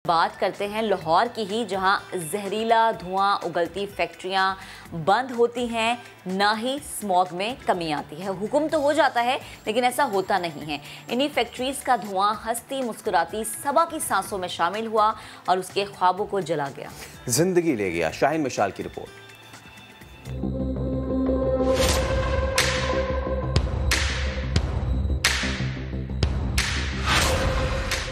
बात करते हैं लाहौर की ही, जहां जहरीला धुआं, उगलती फैक्ट्रियां बंद होती हैं, ना ही स्मॉग में कमी आती है। हुक्म तो हो जाता है लेकिन ऐसा होता नहीं है। इन्हीं फैक्ट्रीज का धुआं हंसती मुस्कुराती सबा की सांसों में शामिल हुआ और उसके ख्वाबों को जला गया, जिंदगी ले गया। शाहीन मिशाल की रिपोर्ट।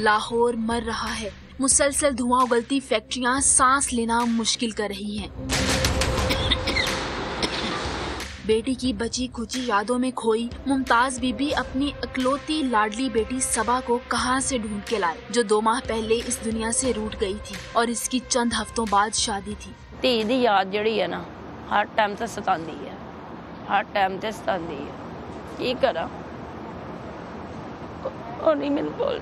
लाहौर मर रहा है। मुसलसल धुआं उगलती फैक्ट्रियां सांस लेना मुश्किल कर रही हैं। बेटी की बची खुची यादों में खोई मुमताज बीबी अपनी इकलौती लाडली बेटी सबा को कहां से ढूंढ के लाए, जो 2 माह पहले इस दुनिया से रूठ गई थी और इसकी चंद हफ्तों बाद शादी थी। धी दी याद जड़ी है ना, हर टाइम ते सतांदी है, हर टाइम ते सतांदी है। की करा और नहीं मेरे कोल।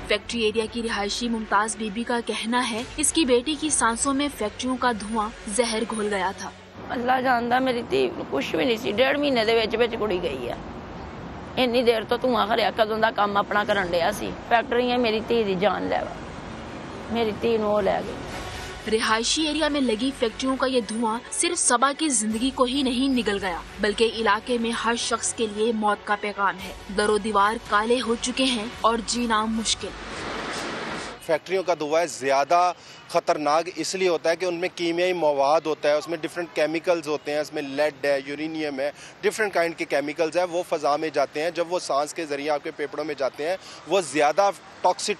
फैक्ट्री एरिया की रिहायशी मुमताज बीबी का कहना है इसकी बेटी की सांसों में फैक्ट्रियों का धुआं जहर घोल गया था। अल्लाह जानदा मेरी धी कुछ भी नहीं सी, 1.5 महीने दे विच कुड़ी गई है। इन्नी देर तो धुआं खरिया कदों दा काम अपना करन दिया सी। फैक्ट्रियां मेरी धी दी जान लेवा, मेरी धी नूं ओ लै गई। रिहायशी एरिया में लगी फैक्ट्रियों का ये धुआं सिर्फ सबा की जिंदगी को ही नहीं निगल गया, बल्कि इलाके में हर शख्स के लिए मौत का पैगाम है। दरो दीवार काले हो चुके हैं और जीना मुश्किल। फैक्ट्रियों का धुआं ज़्यादा ख़तरनाक इसलिए होता है कि उनमें कीमियाई मवाद होता है, उसमें डिफरेंट केमिकल्स होते हैं, उसमें लेड है, यूरेनियम है, डिफरेंट काइंड के केमिकल्स हैं। वो फ़ज़ा में जाते हैं, जब वो सांस के ज़रिए आपके फेफड़ों में जाते हैं वो ज़्यादा टॉक्सिक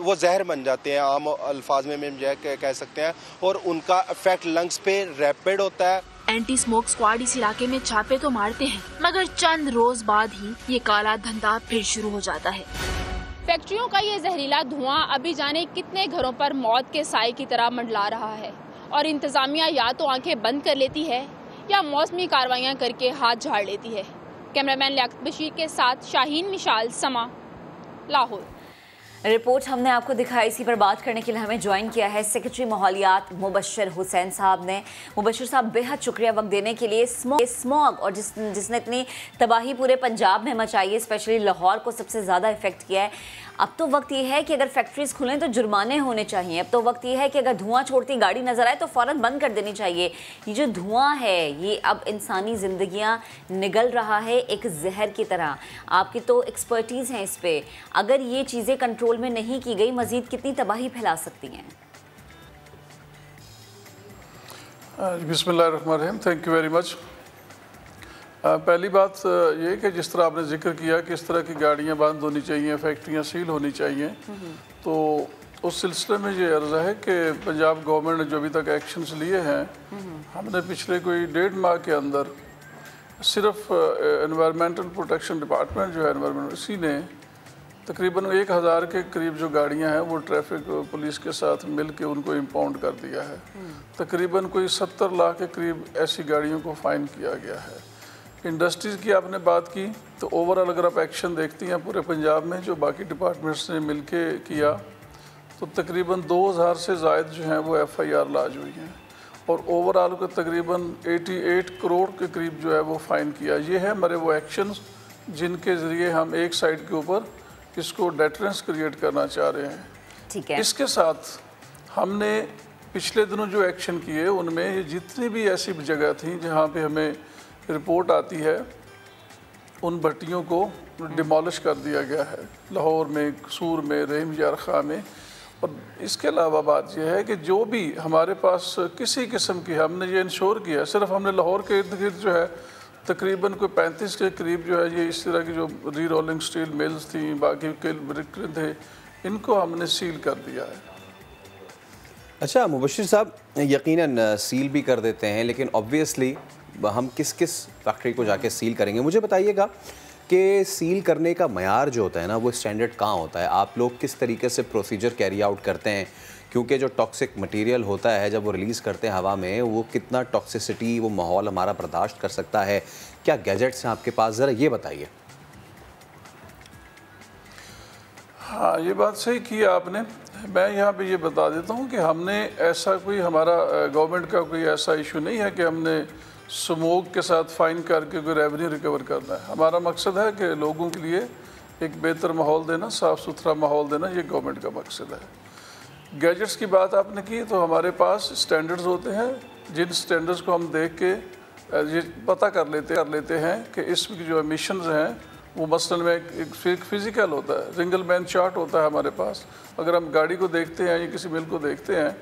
वो जहर बन जाते हैं, आम अल्फाज में हम कह सकते हैं, और उनका इफेक्ट लंग्स पे रैपिड होता है। एंटी स्मोक स्क्वाड इस इलाके में छापे तो मारते हैं, मगर चंद रोज बाद ही ये काला धंधा फिर शुरू हो जाता है। फैक्ट्रियों का ये जहरीला धुआं अभी जाने कितने घरों पर मौत के साए की तरह मंडला रहा है और इंतजामिया या तो आंखें बंद कर लेती है या मौसमी कार्रवाइयां करके हाथ झाड़ लेती है। कैमरामैन लियाकत बशीर के साथ शाहीन मिशाल, समा, लाहौर। रिपोर्ट हमने आपको दिखाई। इसी पर बात करने के लिए हमें ज्वाइन किया है सेक्रेटरी माहौलियात मुबशर हुसैन साहब ने। मुबशर साहब, बेहद शुक्रिया वक्त देने के लिए। स्मॉग और जिसने इतनी तबाही पूरे पंजाब में मचाई है, स्पेशली लाहौर को सबसे ज़्यादा इफेक्ट किया है। अब तो वक्त ये है कि अगर फैक्ट्रीज खुलें तो जुर्माने होने चाहिए। अब तो वक्त ये है कि अगर धुआं छोड़ती गाड़ी नजर आए तो फ़ौरन बंद कर देनी चाहिए। ये जो धुआं है ये अब इंसानी ज़िंदगियां निगल रहा है एक जहर की तरह। आपकी तो एक्सपर्टीज़ है इस पे, अगर ये चीज़ें कंट्रोल में नहीं की गई मज़ीद कितनी तबाही फैला सकती हैं? बिस्मिल्लाहिर्रहमानिर्रहीम, थैंक यू वेरी मच। पहली बात ये कि जिस तरह आपने जिक्र किया कि इस तरह की गाड़ियाँ बंद होनी चाहिए, फैक्ट्रियाँ सील होनी चाहिए, तो उस सिलसिले में ये अर्ज़ है कि पंजाब गवर्नमेंट ने जो अभी तक एक्शंस लिए हैं, हमने पिछले कोई 1.5 माह के अंदर सिर्फ एनवायरमेंटल प्रोटेक्शन डिपार्टमेंट जो है एनवायरमेंट, इसी ने तकरीबन 1000 के करीब जो गाड़ियां हैं वो ट्रैफिक पुलिस के साथ मिल के उनको इम्पाउंड कर दिया है। तकरीबन कोई 70 लाख के करीब ऐसी गाड़ियों को फ़ाइन किया गया है। इंडस्ट्रीज़ की आपने बात की तो ओवरऑल अगर आप एक्शन देखती हैं पूरे पंजाब में जो बाकी डिपार्टमेंट्स ने मिल के किया, तो तकरीबन 2000 से ज़ायद जो हैं वो FIR लाज हुई हैं और ओवरऑल को तकरीबन 88 करोड़ के करीब जो है वो फ़ाइन किया। ये है हमारे वो एक्शंस जिनके ज़रिए हम एक साइड के ऊपर इसको डेटरेंस क्रिएट करना चाह रहे हैं। ठीक है। इसके साथ हमने पिछले दिनों जो एक्शन किए उनमें ये जितनी भी ऐसी जगह थी जहाँ पे हमें रिपोर्ट आती है उन भट्टियों को डिमोलिश कर दिया गया है, लाहौर में, कसूर में, रहीम यार खां में। और इसके अलावा बात यह है कि जो भी हमारे पास किसी किस्म की, हमने ये इंश्योर किया, सिर्फ हमने लाहौर के इर्द गिर्द जो है तकरीबन कोई 35 के करीब जो है ये इस तरह की जो री रोलिंग स्टील मिल्स थी, बाकी के ब्रिक थे, इनको हमने सील कर दिया है। अच्छा मुबशिर साहब, यकीनन सील भी कर देते हैं, लेकिन ऑब्वियसली हम किस किस फैक्ट्री को जाके सील करेंगे? मुझे बताइएगा कि सील करने का मयार जो होता है ना वो स्टैंडर्ड कहाँ होता है? आप लोग किस तरीके से प्रोसीजर कैरी आउट करते हैं? क्योंकि जो टॉक्सिक मटेरियल होता है जब वो रिलीज़ करते हैं हवा में, वो कितना टॉक्सिसिटी वो माहौल हमारा बर्दाश्त कर सकता है? क्या गैजेट्स हैं आपके पास, ज़रा ये बताइए। हाँ, ये बात सही की आपने। मैं यहाँ पे ये बता देता हूँ कि हमने ऐसा कोई, हमारा गवर्नमेंट का कोई ऐसा इशू नहीं है कि हमने स्मोक के साथ फ़ाइन करके कोई रेवेन्यू रिकवर करना है। हमारा मकसद है कि लोगों के लिए एक बेहतर माहौल देना, साफ़ सुथरा माहौल देना, ये गवर्नमेंट का मकसद है। गैजेट्स की बात आपने की, तो हमारे पास स्टैंडर्ड्स होते हैं, जिन स्टैंडर्ड्स को हम देख के ये पता कर लेते हैं कि इसमें जो एमिशंस हैं वो मसलन में एक फिज़िकल होता है, सिंगल मैन चार्ट होता है हमारे पास। अगर हम गाड़ी को देखते हैं या किसी मिल को देखते हैं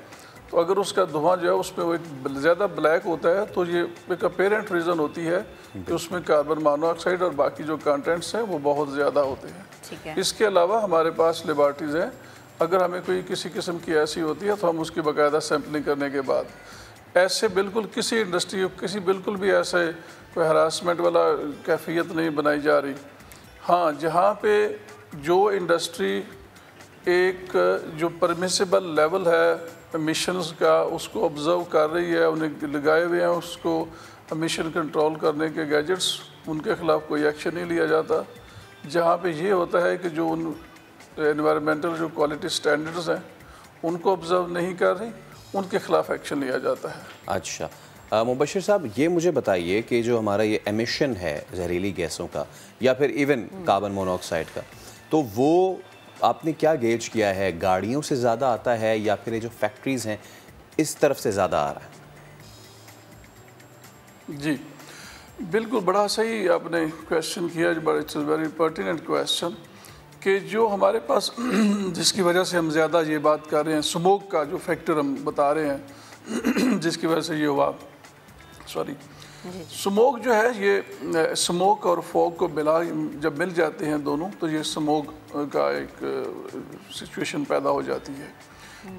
तो अगर उसका धुआं जो है उसमें वो एक ज़्यादा ब्लैक होता है तो ये एक अपेरेंट रीज़न होती है कि उसमें कार्बन मोनोऑक्साइड और बाकी जो कंटेंट्स हैं वो बहुत ज़्यादा होते हैं। इसके अलावा हमारे पास लेबॉर्ट्रीज़ हैं, अगर हमें कोई किसी किस्म की ऐसी होती है तो हम उसकी बाकायदा सैम्पलिंग करने के बाद ऐसे बिल्कुल किसी इंडस्ट्री किसी बिल्कुल भी ऐसे कोई हरासमेंट वाला कैफियत नहीं बनाई जा रही। हाँ, जहाँ पे जो इंडस्ट्री एक जो परमिसिबल लेवल है एमिशंस का उसको ऑब्ज़र्व कर रही है, उन्हें लगाए हुए हैं उसको एमिशन कंट्रोल करने के गैजेट्स, उनके ख़िलाफ़ कोई एक्शन नहीं लिया जाता। जहाँ पे ये होता है कि जो उन एनवायरमेंटल जो क्वालिटी स्टैंडर्ड्स हैं उनको ऑब्ज़र्व नहीं कर रही, उनके ख़िलाफ़ एक्शन लिया जाता है। अच्छा मुबशिर साहब, ये मुझे बताइए कि जो हमारा ये एमिशन है जहरीली गैसों का या फिर इवन कार्बन मोनोऑक्साइड का, तो वो आपने क्या गेज किया है? गाड़ियों से ज़्यादा आता है या फिर ये जो फैक्ट्रीज़ हैं इस तरफ से ज़्यादा आ रहा है? जी बिल्कुल, बड़ा सही आपने क्वेश्चन किया, इट्स वेरी पर्टिनेंट क्वेश्चन कि जो हमारे पास जिसकी वजह से हम ज़्यादा ये बात कर रहे हैं, स्मोक का जो फैक्टर हम बता रहे हैं जिसकी वजह से ये हुआ, स्मोक जो है, ये स्मोक और फॉग को जब मिल जाते हैं दोनों तो ये स्मोक का एक सिचुएशन पैदा हो जाती है।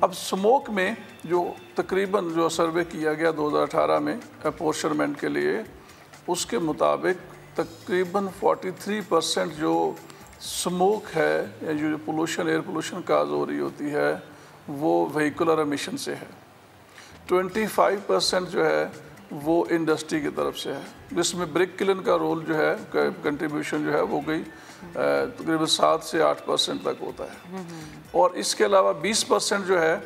अब स्मोक में जो तकरीबन जो सर्वे किया गया 2018 में अपोर्शनमेंट के लिए, उसके मुताबिक तकरीबन 43% जो स्मोक है या जो पोल्यूशन, एयर पोल्यूशन काज हो रही होती है वो व्हीकुलर एमिशन से है। 25% जो है वो इंडस्ट्री की तरफ से है, जिसमें ब्रिक किलन का रोल जो है कंट्रीब्यूशन जो है वो कोई तकरीबन 7 से 8% तक होता है। और इसके अलावा 20% जो है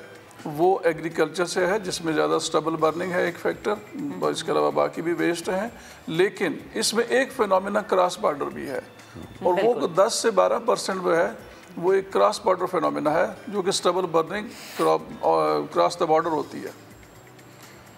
वो एग्रीकल्चर से है, जिसमें ज़्यादा स्टबल बर्निंग है एक फैक्टर, इसके अलावा बाकी भी वेस्ट हैं। लेकिन इसमें एक फिनोमेना क्रॉस बॉर्डर भी है और वो 10 से 12% जो है वो एक क्रॉस बॉर्डर फिनोमेना है, जो कि stubble burning cross the border होती है।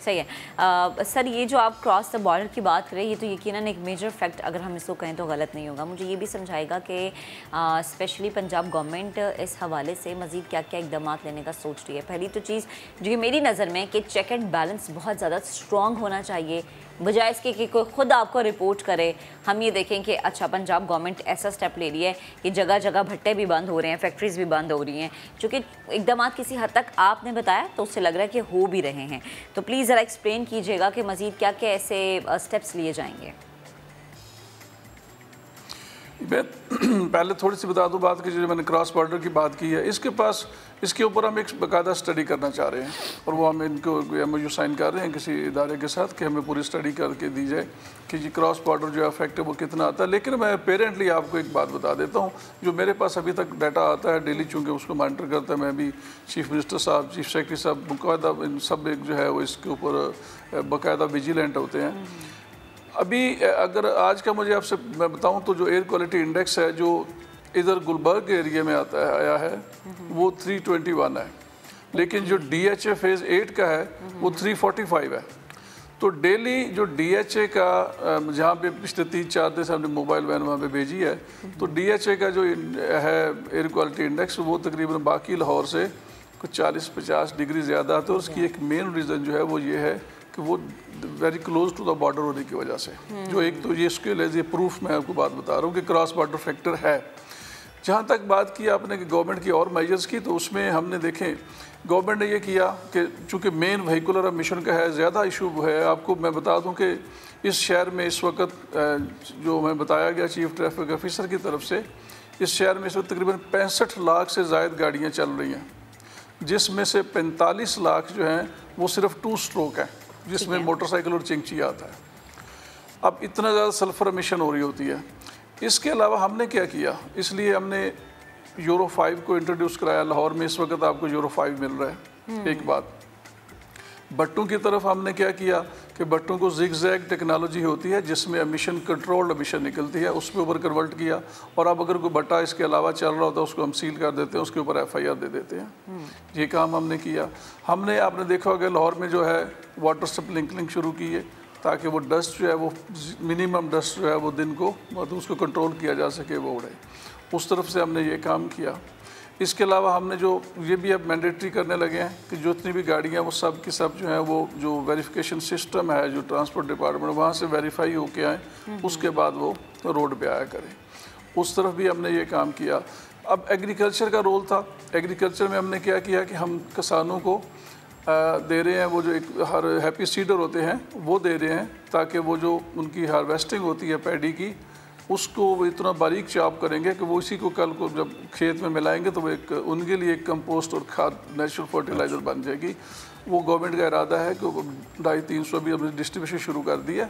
सही है। सर, ये जो आप क्रॉस द बॉर्डर की बात करें, ये तो यकीनन एक मेजर फैक्ट अगर हम इसको कहें तो गलत नहीं होगा। मुझे ये भी समझाएगा कि स्पेशली पंजाब गवर्नमेंट इस हवाले से मज़ीद क्या क्या इकदाम लेने का सोच रही है। पहली तो चीज़ जो कि मेरी नज़र में कि चेक एंड बैलेंस बहुत ज़्यादा स्ट्रॉन्ग होना चाहिए, बजाय इसके कि कोई ख़ुद आपको रिपोर्ट करे। हम ये देखें कि अच्छा पंजाब गवर्नमेंट ऐसा स्टेप ले रही है कि जगह जगह भट्टे भी बंद हो रहे हैं, फैक्ट्रीज़ भी बंद हो रही हैं, चूँकि इकदाम किसी हद तक आपने बताया तो उससे लग रहा है कि हो भी रहे हैं। तो प्लीज़ ज़रा एक्सप्लेन कीजिएगा कि मज़ीद क्या क्या ऐसे स्टेप्स लिए जाएंगे। मैं पहले थोड़ी सी बता दूं बात कि जो मैंने क्रॉस बॉर्डर की बात की है, इसके ऊपर हम एक बाकायदा स्टडी करना चाह रहे हैं और वो हम इनको MOU साइन कर रहे हैं किसी इदारे के साथ कि हमें पूरी स्टडी करके दी जाए कि ये क्रॉस बॉर्डर जो इफेक्ट है वो कितना आता है। लेकिन मैं पेरेंटली आपको एक बात बता देता हूँ, जो मेरे पास अभी तक डाटा आता है डेली, चूँकि उसको मॉनिटर करता है मैं भी, चीफ मिनिस्टर साहब, चीफ सेक्रेटरी साहब, बाकायदा इन सब एक जो है वो इसके ऊपर बाकायदा विजिलेंट होते हैं। अभी अगर आज का मुझे आपसे मैं बताऊं तो जो एयर क्वालिटी इंडेक्स है जो इधर गुलबर्ग एरिया में आया है वो 321 है, लेकिन जो DHA फेज़ 8 का है वो 345 है। तो डेली जो DHA का जहाँ पे पिछले 3-4 दिन से हमने मोबाइल वैन वहाँ पे भेजी है, तो DHA का जो है एयर क्वालिटी इंडेक्स वो तकरीबन बाकी लाहौर से कुछ 40-50 डिग्री ज़्यादा आता है। और उसकी एक मेन रीज़न जो है वो ये है कि वो very close to the border होने की वजह से, जो एक तो ये इसके लिए प्रूफ मैं आपको बात बता रहा हूँ कि क्रॉस बॉर्डर फैक्टर है। जहाँ तक बात की आपने कि गवर्नमेंट की और मेजर्स की, तो उसमें हमने देखें गवर्नमेंट ने ये किया कि चूँकि मेन व्हीकुलर एमिशन का है ज़्यादा इशू है। आपको मैं बता दूँ कि इस शहर में इस वक्त जो मैं बताया गया चीफ ट्रैफिक ऑफिसर की तरफ से, इस शहर में इस वक्त तकरीबन 65 लाख से ज़ायद गाड़ियाँ चल रही हैं, जिसमें से 45 लाख जो हैं वो सिर्फ 2 स्ट्रोक है, जिसमें मोटरसाइकिल और चिंगची आता है। अब इतना ज़्यादा सल्फर एमिशन हो रही होती है। इसके अलावा हमने क्या किया, इसलिए हमने यूरो 5 को इंट्रोड्यूस कराया। लाहौर में इस वक्त आपको यूरो 5 मिल रहा है। एक बात भट्टों की तरफ हमने क्या किया कि भट्टों को जिग-जैग टेक्नोलॉजी होती है जिसमें एमिशन कंट्रोल्ड एमिशन निकलती है, उसके ऊपर कन्वर्ट किया। और अब अगर कोई भट्टा इसके अलावा चल रहा होता है उसको हम सील कर देते हैं, उसके ऊपर FIR दे देते हैं। ये काम हमने किया। हमने आपने देखा होगा लाहौर में जो है वाटर स्प्रिंकलिंग शुरू की है ताकि वो डस्ट जो है वो मिनिमम डस्ट जो है वो दिन को मतलब उसको कंट्रोल किया जा सके, वो उड़े। उस तरफ से हमने ये काम किया। इसके अलावा हमने जो ये भी अब मैंडेटरी करने लगे हैं कि जितनी भी गाड़ियाँ वो सब की सब जो है वो जो वेरिफिकेशन सिस्टम है जो ट्रांसपोर्ट डिपार्टमेंट वहाँ से वेरीफाई होके आए, उसके बाद वो रोड पे आया करें। उस तरफ भी हमने ये काम किया। अब एग्रीकल्चर का रोल था। एग्रीकल्चर में हमने क्या किया कि हम किसानों को दे रहे हैं वो जो एक हर हैप्पी सीडर होते हैं वो दे रहे हैं ताकि वो जो उनकी हार्वेस्टिंग होती है पैडी की उसको वो इतना बारीक चॉप करेंगे कि वो इसी को कल को जब खेत में मिलाएंगे तो वो एक उनके लिए एक कंपोस्ट और खाद नेचुरल फर्टिलाइज़र बन जाएगी। वो गवर्नमेंट का इरादा है कि 250-300 भी हमने डिस्ट्रीब्यूशन शुरू कर दिया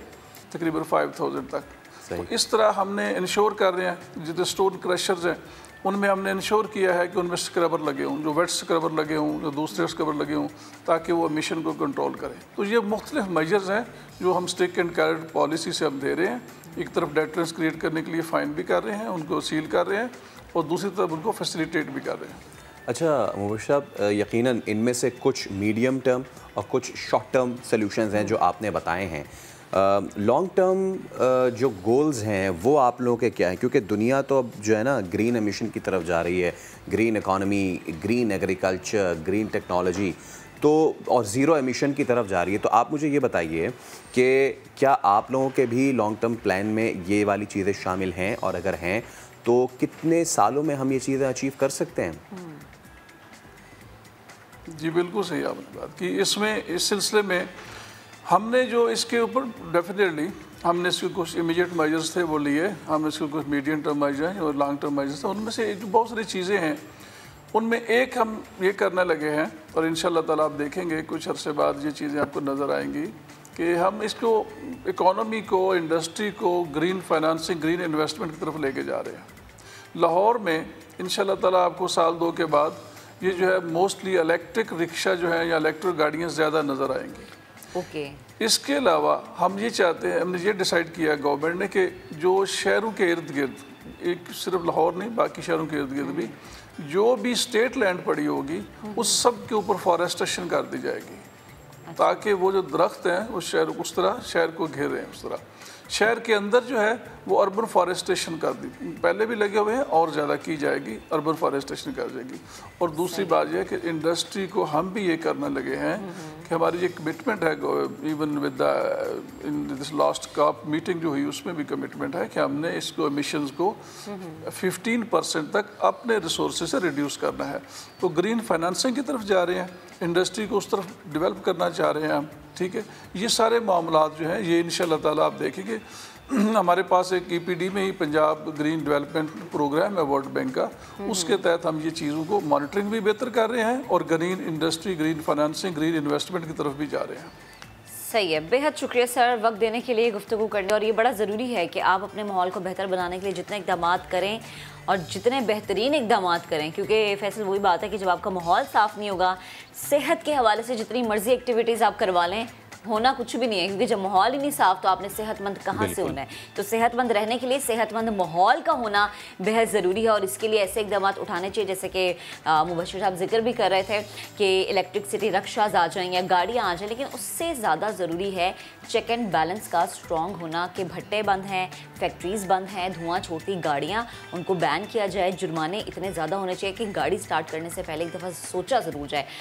तकरीबन 5000 तक। तो इस तरह हमने इंश्योर कर रहे हैं जितने स्टोन क्रशर्स हैं उनमें हमने इंश्योर किया है कि उनमें स्क्रबर लगे हों, जो वेट स्क्रबर लगे हों, जो दूसरे स्क्रबर लगे हों ताकि वो एमिशन को कंट्रोल करें। तो ये मुख्तलिफ मेजर्स हैं जो हम स्टिक एंड कैरेट पॉलिसी से हम दे रहे हैं। एक तरफ डेटरेंस क्रिएट करने के लिए फ़ाइन भी कर रहे हैं, उनको सील कर रहे हैं और दूसरी तरफ उनको फैसिलिटेट भी कर रहे हैं। अच्छा मुबश्शिर साहब, यकीनन इनमें से कुछ मीडियम टर्म और कुछ शॉर्ट टर्म सॉल्यूशंस हैं जो आपने बताए हैं। लॉन्ग टर्म जो गोल्स हैं वो आप लोगों के क्या हैं? क्योंकि दुनिया तो अब जो है ना ग्रीन एमिशन की तरफ जा रही है, green economy, green agriculture, green technology तो और ज़ीरो एमिशन की तरफ जा रही है। तो आप मुझे ये बताइए कि क्या आप लोगों के भी लॉन्ग टर्म प्लान में ये वाली चीज़ें शामिल हैं, और अगर हैं तो कितने सालों में हम ये चीज़ें अचीव कर सकते हैं? जी बिल्कुल सही आपने बात की। इसमें इस सिलसिले में हमने जो इसके ऊपर डेफिनेटली हमने इसके कुछ इमीडिएट मेजर्स थे वो लिए, हमने इसके कुछ मीडियम टर्म मेजर हैं और लॉन्ग टर्म मेजर्स थे। उनमें से जो बहुत सारी चीज़ें हैं उनमें एक हम ये करने लगे हैं और इंशाल्लाह ताला आप देखेंगे कुछ अरसे बाद ये चीज़ें आपको नज़र आएंगी कि हम इसको इकोनॉमी को, इंडस्ट्री को ग्रीन फाइनेंसिंग, ग्रीन इन्वेस्टमेंट की तरफ लेके जा रहे हैं। लाहौर में इंशाल्लाह ताला आपको साल 2 के बाद ये जो है मोस्टली इलेक्ट्रिक रिक्शा जो है या इलेक्ट्रिक गाड़ियाँ ज़्यादा नज़र आएंगी। इसके अलावा हम ये चाहते हैं, हमने ये डिसाइड किया गवर्नमेंट ने कि जो शहरों के इर्द गिर्द, एक सिर्फ लाहौर नहीं बाकी शहरों के इर्द गिर्द भी जो भी स्टेट लैंड पड़ी होगी उस सब के ऊपर फॉरेस्टेशन कर दी जाएगी ताकि वो जो दरख्त हैं उस शहर उस तरह शहर को घेरे हैं। उस तरह शहर के अंदर जो है वो अर्बन फॉरेस्टेशन कर दी, पहले भी लगे हुए हैं और ज़्यादा की जाएगी, अर्बन फॉरेस्टेशन कर जाएगी। और दूसरी बात यह है कि इंडस्ट्री को हम भी ये करने लगे हैं कि हमारी ये कमिटमेंट है, even within this last COP meeting जो हुई उसमें भी कमिटमेंट है कि हमने इसको एमिशंस को 15% तक अपने रिसोर्सेज से रिड्यूस करना है। तो ग्रीन फाइनेंसिंग की तरफ जा रहे हैं, इंडस्ट्री को उस तरफ डेवलप करना चाह रहे हैं हम, ठीक है। ये सारे मामलात जो हैं ये इंशाल्लाह ताला आप देखेंगे हमारे पास एक EPD में ही पंजाब ग्रीन डेवलपमेंट प्रोग्राम है वर्ल्ड बैंक का, उसके तहत हम ये चीज़ों को मॉनिटरिंग भी बेहतर कर रहे हैं और green industry, green financing, green investment की तरफ भी जा रहे हैं। सही है, बेहद शुक्रिया सर वक्त देने के लिए, गुफ्तगू करने। और ये बड़ा ज़रूरी है कि आप अपने माहौल को बेहतर बनाने के लिए जितने इक़दाम करें और जितने बेहतरीन इक़दाम करें, क्योंकि फैसल वही बात है कि जब आपका माहौल साफ़ नहीं होगा, सेहत के हवाले से जितनी मर्जी एक्टिविटीज़ आप करवा लें होना कुछ भी नहीं है, क्योंकि जब माहौल ही नहीं साफ तो आपने सेहतमंद कहाँ से होना है। तो सेहतमंद रहने के लिए सेहतमंद माहौल का होना बेहद ज़रूरी है और इसके लिए ऐसे इकदाम उठाने चाहिए जैसे कि मुबश्शिर साहब जिक्र भी कर रहे थे कि इलेक्ट्रिसिटी रक्शाज आ जाएँ या गाड़ियाँ आ जाएँ, लेकिन उससे ज़्यादा ज़रूरी है चेक एंड बैलेंस का स्ट्रॉन्ग होना कि भट्टे बंद हैं, फैक्ट्रीज़ बंद हैं, धुआं छोड़ती गाड़ियाँ उनको बैन किया जाए, जुर्माने इतने ज़्यादा होने चाहिए कि गाड़ी स्टार्ट करने से पहले एक दफ़ा सोचा ज़रूर जाए।